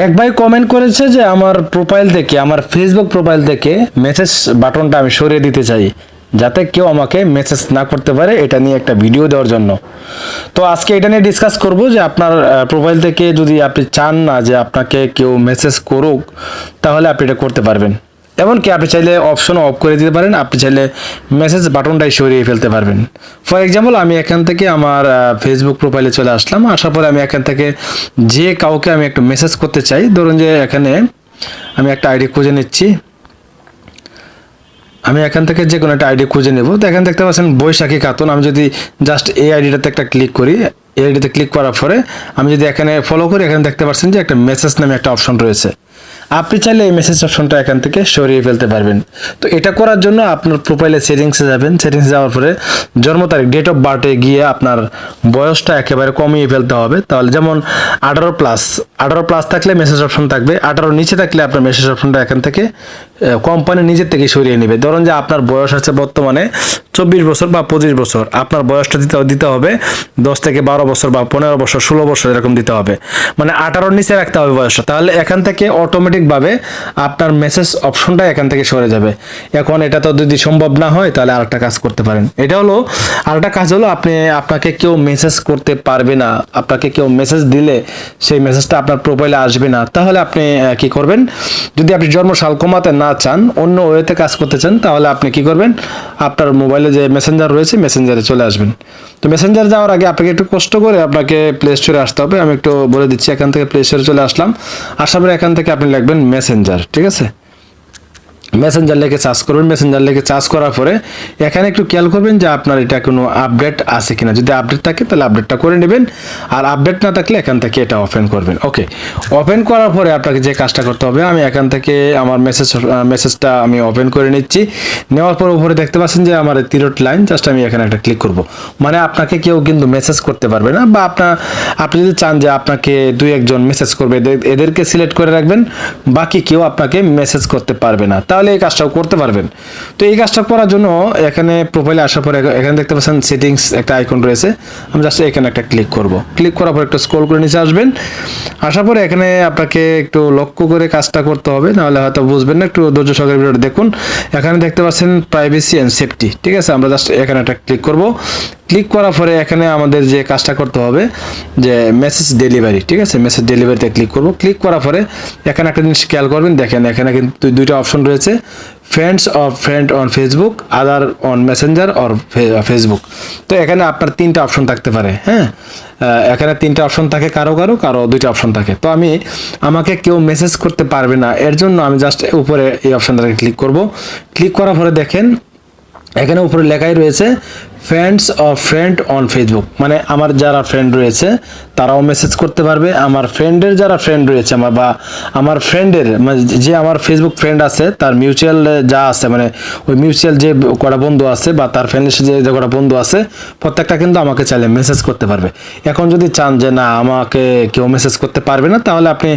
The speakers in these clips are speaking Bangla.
এক ভাই কমেন্ট করেছে যে আমার প্রোফাইল থেকে, আমার ফেসবুক প্রোফাইল থেকে মেসেজ বাটনটা আমি সরিয়ে দিতে চাই, যাতে কেউ আমাকে মেসেজ না করতে পারে, এটা নিয়ে একটা ভিডিও দেওয়ার জন্য। তো আজকে এটা নিয়ে ডিসকাস করব যে আপনার প্রোফাইল থেকে যদি আপনি চান না যে আপনাকে কেউ মেসেজ করুক, তাহলে আপনি এটা করতে পারবেন। এমনকি আপনি চাইলে অপশন অফ করে দিতে পারেন, আপনি চাইলে মেসেজ বাটনটাই সরিয়ে ফেলতে পারবেন। ফর এক্সাম্পল, আমি এখান থেকে আমার ফেসবুক প্রোফাইলে চলে আসলাম, আসার পরে আমি এখান থেকে যে কাউকে আমি একটু মেসেজ করতে চাই, ধরুন যে এখানে আমি একটা আইডি খুঁজে নিচ্ছি, আমি এখান থেকে যে কোনো একটা আইডি খুঁজে নেব। তো এখানে দেখতে পাচ্ছেন বৈশাখী খাতুন। আমি যদি জাস্ট এই আইডিটাতে একটা ক্লিক করি, এই আইডিতে ক্লিক করার পরে আমি যদি এখানে ফলো করি, এখানে দেখতে পাচ্ছেন যে একটা মেসেজ নামে একটা অপশন রয়েছে। আপনি চাইলে এই মেসেজ অপশনটা এখান থেকে সরিয়ে ফেলতে পারবেন। তো এটা করার জন্য আপনার প্রোফাইলে সেটিংসে যাবেন, সেটিংসে যাওয়ার পরে জন্ম তারিখ, ডেট অফ বার্থে গিয়ে আপনার বয়সটা একেবারে কমিয়ে ফেলতে হবে। তাহলে যেমন 18+ থাকলে মেসেজ অপশন থাকবে, 18 নিচে থাকলে আপনার মেসেজ অপশনটা এখান থেকে কোম্পানি নিজের থেকে সরিয়ে নেবে। ধরুন যে আপনার বয়স আছে বর্তমানে 24 বছর বা 25 বছর, আপনার বয়সটা দিতে হবে 10 থেকে 12 বছর বা 15 বছর, 16 বছর এরকম দিতে হবে, মানে 18 নিচে রাখতে হবে বয়সটা। তাহলে এখান থেকে অটোমেটিকভাবে আপনার মেসেজ অপশনটা এখান থেকে সরে যাবে। এখন এটা তো যদি সম্ভব না হয়, তাহলে আরেকটা কাজ করতে পারেন। এটা হলো আরেকটা কাজ হলো, আপনাকে কেউ মেসেজ করতে পারবে না, আপনাকে কেউ মেসেজ দিলে সেই মেসেজটা আপনার প্রোফাইলে আসবে না। তাহলে আপনি কি করবেন, যদি আপনি জন্মসাল কমাতে না চান, অন্য ওয়েতে কাজ করতে চান, তাহলে আপনি কি করবেন, আপনার মোবাইলে যে মেসেঞ্জার রয়েছে মেসেঞ্জারে চলে আসবেন। তো মেসেঞ্জার যাওয়ার আগে আপনাকে একটু কষ্ট করে আপনাকে প্লে স্টোরে আসতে হবে। আমি একটু বলে দিচ্ছি, এখান থেকে প্লে স্টোরে চলে আসলাম, আসার পরে এখান থেকে আপনি লিখবেন মেসেঞ্জার, ঠিক আছে। মেসেঞ্জার লিখে সার্চ করবেন, মেসেঞ্জার লিখে সার্চ করার পরে এখানে একটু খেয়াল করবেন যে আপনার এটা কোনো আপডেট আছে কিনা। যদি আপডেট থাকে তাহলে আপডেটটা করে নেবেন, আর আপডেট না থাকলে এখান থেকে এটা ওপেন করবেন। ওকে, ওপেন করার পরে আপনাকে যে কাজটা করতে হবে, আমি এখান থেকে আমার মেসেজটা আমি ওপেন করে নিচ্ছি। নেওয়ার পর উপরে দেখতে পাচ্ছেন যে আমার তিরট লাইন, জাস্ট আমি এখানে একটা ক্লিক করব। মানে আপনাকে কেউ কিন্তু মেসেজ করতে পারবে না, বা আপনি যদি চান যে আপনাকে 2-1 জন মেসেজ করবে, এদেরকে সিলেক্ট করে রাখবেন, বাকি কেউ আপনাকে মেসেজ করতে পারবে না, তাহলে এই কাজটাও করতে পারবেন। তো এই কাজটা করার জন্য এখানে প্রোফাইলে আসার পরে এখানে দেখতে পাচ্ছেন সেটিংস একটা আইকন রয়েছে, আমি জাস্ট এখানে একটা ক্লিক করব। ক্লিক করার পর একটু স্ক্রল করে নিচে আসবেন, আসার পরে এখানে আপনাকে একটু লক্ষ্য করে কাজটা করতে হবে, নাহলে হয়তো বুঝবেন না। একটু ধৈর্য সহকারে ভিডিওটা দেখুন। এখানে দেখতে পাচ্ছেন প্রাইভেসি অ্যান্ড সেফটি, ঠিক আছে। আমরা জাস্ট এখানে একটা ক্লিক করব। ক্লিক করার পরে এখানে আমাদের যে কাজটা করতে হবে যে মেসেজ ডেলিভারি, ঠিক আছে, মেসেজ ডেলিভারিতে ক্লিক করব। ক্লিক করার পরে এখানে একটা জিনিস খেয়াল করবেন, দেখেন এখানে কিন্তু দুইটা অপশন রয়েছে, friend on Facebook, other on Messenger or Facebook. তো এখানে আপনার 3টা অপশন থাকতে পারে, হ্যাঁ, এখানে 3টা অপশন থাকে, কারো 2টা অপশন থাকে। তো আমাকে কেউ মেসেজ করতে পারবে না, এর জন্য আমি জাস্ট উপরে এই অপশনটাকে ক্লিক করব। ক্লিক করার পরে দেখেন এখানে উপরে লেখাই রয়েছে ফ্রেন্ড অন ফেসবুক, মানে আমার যারা ফ্রেন্ড রয়েছে তারাও মেসেজ করতে পারবে, আমার ফ্রেন্ডের যারা ফ্রেন্ড রয়েছে আমার ফ্রেন্ডের যে আমার ফেসবুক ফ্রেন্ড আছে, তার মিউচুয়াল যা আছে, মানে ওই মিউচুয়াল যে কটা বন্ধু আছে বা তার ফ্রেন্ডের যে কটা বন্ধু আছে, প্রত্যেকটা কিন্তু আমাকে চাইলে মেসেজ করতে পারবে। এখন যদি চান যে না আমাকে কেউ মেসেজ করতে পারবে না, তাহলে আপনি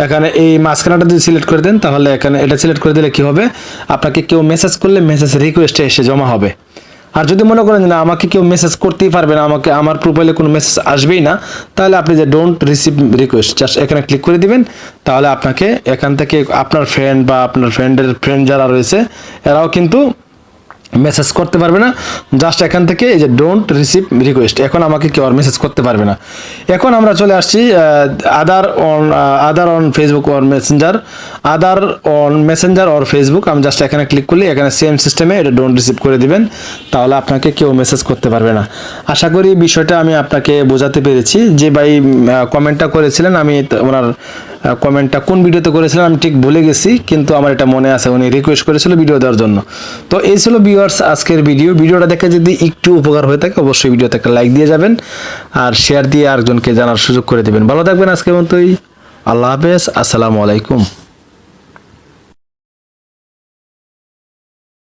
এখানে এই মাঝখানাটা যদি সিলেক্ট করে দেন, তাহলে এখানে এটা সিলেক্ট করে দিলে কি হবে, আপনাকে কেউ মেসেজ করলে মেসেজ রিকোয়েস্টে এসে জমা হবে। আর যদি মনে করেন না আমাকে কেউ মেসেজ করতেই পারবে না, আমার প্রোফাইলে কোনো মেসেজ আসবেই না, তাহলে আপনি যে ডোন্ট রিসিভ রিকোয়েস্ট জাস্ট এখানে ক্লিক করে দিবেন। তাহলে আপনাকে এখান থেকে আপনার ফ্রেন্ড বা আপনার ফ্রেন্ডের ফ্রেন্ড যারা রয়েছে এরাও কিন্তু মেসেজ করতে পারবে না। জাস্ট এখান থেকে এই যে ডোন্ট রিসিভ রিকোয়েস্ট, এখন আমাকে কেউ আর মেসেজ করতে পারবে না। এখন আমরা চলে আসছি আদার on Facebook or Messenger or Facebook. আমি জাস্ট এখানে ক্লিক করলে এখানে সেম সিস্টেমে এটা ডোন্ট রিসিভ করে দিবেন, তাহলে আপনাকে কেউ মেসেজ করতে পারবে না। আশা করি বিষয়টা আমি আপনাকে বোঝাতে পেরেছি। যে ভাই কমেন্টটা করেছিলেন, আমি ওনার কমেন্টটা কোন ভিডিওতে করেছিলেন আমি ঠিক ভুলে গেছি, কিন্তু আমার এটা মনে আছে, উনি রিকোয়েস্ট করেছিল ভিডিও দেওয়ার জন্য। তো এই ছিল ভিউয়ার্স আজকের ভিডিওটা দেখে যদি একটু উপকার হয়ে থাকে, অবশ্যই ভিডিওতে একটা লাইক দিয়ে যাবেন, আর শেয়ার দিয়ে আরেকজনকে জানার সুযোগ করে দেবেন। ভালো থাকবেন আজকের মতোই, আল্লাহ হাফেজ, আসসালামু আলাইকুম।